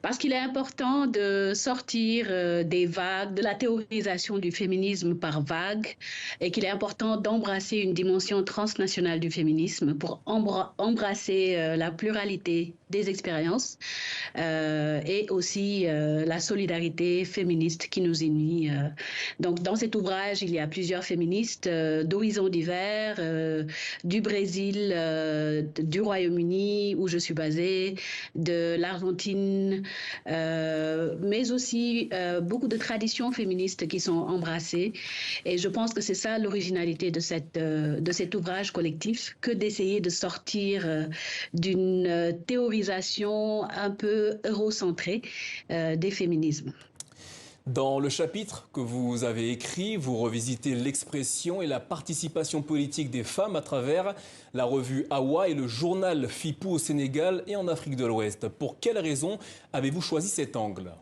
Parce qu'il est important de sortir des vagues, de la théorisation du féminisme par vagues, et qu'il est important d'embrasser une dimension transnationale du féminisme pour embrasser la pluralité des expériences et aussi la solidarité féministe qui nous unit. Donc, dans cet ouvrage, il y a plusieurs féministes d'horizons divers, du Brésil, du Royaume-Uni, où je suis basée, de l'Argentine, mais aussi beaucoup de traditions féministes qui sont embrassées. Et je pense que c'est ça l'originalité de cet ouvrage collectif, que d'essayer de sortir d'une théorisation un peu eurocentrée des féminismes. Dans le chapitre que vous avez écrit, vous revisitez l'expression et la participation politique des femmes à travers la revue Awa et le journal Fipou au Sénégal et en Afrique de l'Ouest. Pour quelles raisons avez-vous choisi cet angle ?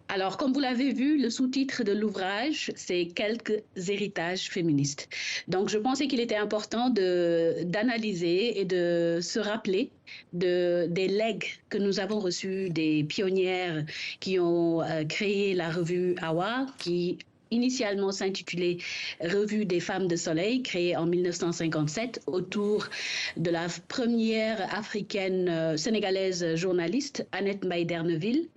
Alors, comme vous l'avez vu, le sous-titre de l'ouvrage, c'est quelques héritages féministes. Donc, je pensais qu'il était important d'analyser et de se rappeler des legs que nous avons reçus des pionnières qui ont créé la revue Awa, qui initialement s'intitulait Revue des femmes de soleil, créée en 1957 autour de la première africaine sénégalaise journaliste, Annette Mbaye-Derneville.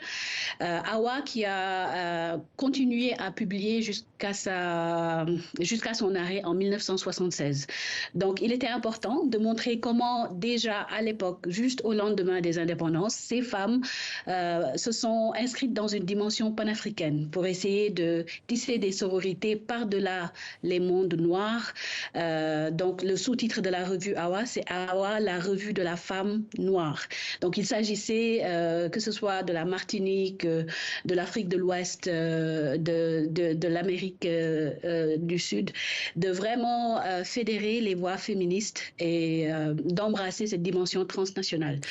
Awa qui a continué à publier jusqu'à son arrêt en 1976. Donc, il était important de montrer comment déjà à l'époque, juste au lendemain des indépendances, ces femmes se sont inscrites dans une dimension panafricaine pour essayer de tisser des sororités par-delà les mondes noirs. Donc, le sous-titre de la revue Awa, c'est Awa, la revue de la femme noire. Donc, il s'agissait que ce soit de la Martinique, de l'Afrique de l'Ouest, de l'Amérique du Sud, de vraiment fédérer les voix féministes et d'embrasser cette dimension transnationale.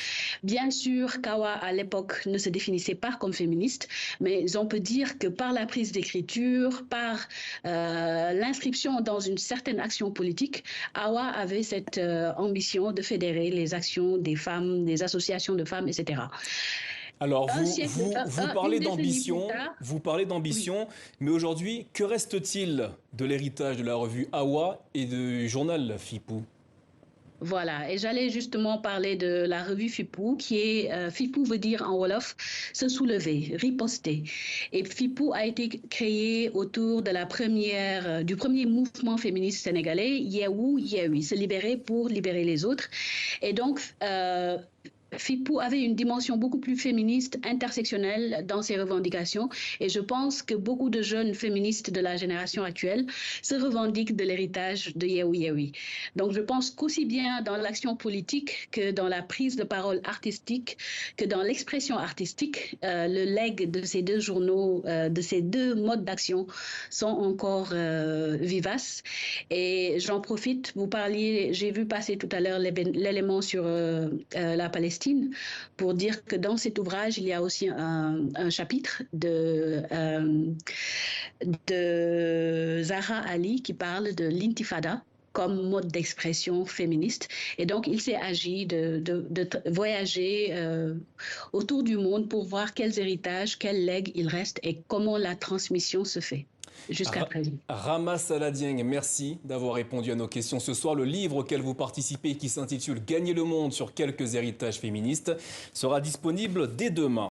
Bien sûr, Kawa, à l'époque, ne se définissait pas comme féministe, mais on peut dire que par la prise d'écriture, par l'inscription dans une certaine action politique, Awa avait cette ambition de fédérer les actions des femmes, des associations de femmes, etc. Alors, vous parlez d'ambition, Oui. mais aujourd'hui, que reste-t-il de l'héritage de la revue Awa et du journal Fipou ? Voilà, et j'allais justement parler de la revue Fipou, qui est, Fipou veut dire en Wolof, se soulever, riposter. Et Fipou a été créé autour de du premier mouvement féministe sénégalais, Yewu Yewi, se libérer pour libérer les autres. Et donc, Fipou avait une dimension beaucoup plus féministe, intersectionnelle dans ses revendications, et je pense que beaucoup de jeunes féministes de la génération actuelle se revendiquent de l'héritage de Yewi Yewi. Donc je pense qu'aussi bien dans l'action politique que dans la prise de parole artistique, que dans l'expression artistique, le legs de ces deux journaux, de ces deux modes d'action sont encore vivaces. Et j'en profite, vous parliez, j'ai vu passer tout à l'heure l'élément sur la Palestine, pour dire que dans cet ouvrage, il y a aussi un chapitre de Zahra Ali qui parle de l'intifada comme mode d'expression féministe. Et donc, il s'est agi de voyager autour du monde pour voir quels héritages, quels legs il reste et comment la transmission se fait. Jusqu'à présent. Rama Saladieng, merci d'avoir répondu à nos questions ce soir. Le livre auquel vous participez, qui s'intitule « Gagner le monde sur quelques héritages féministes », sera disponible dès demain.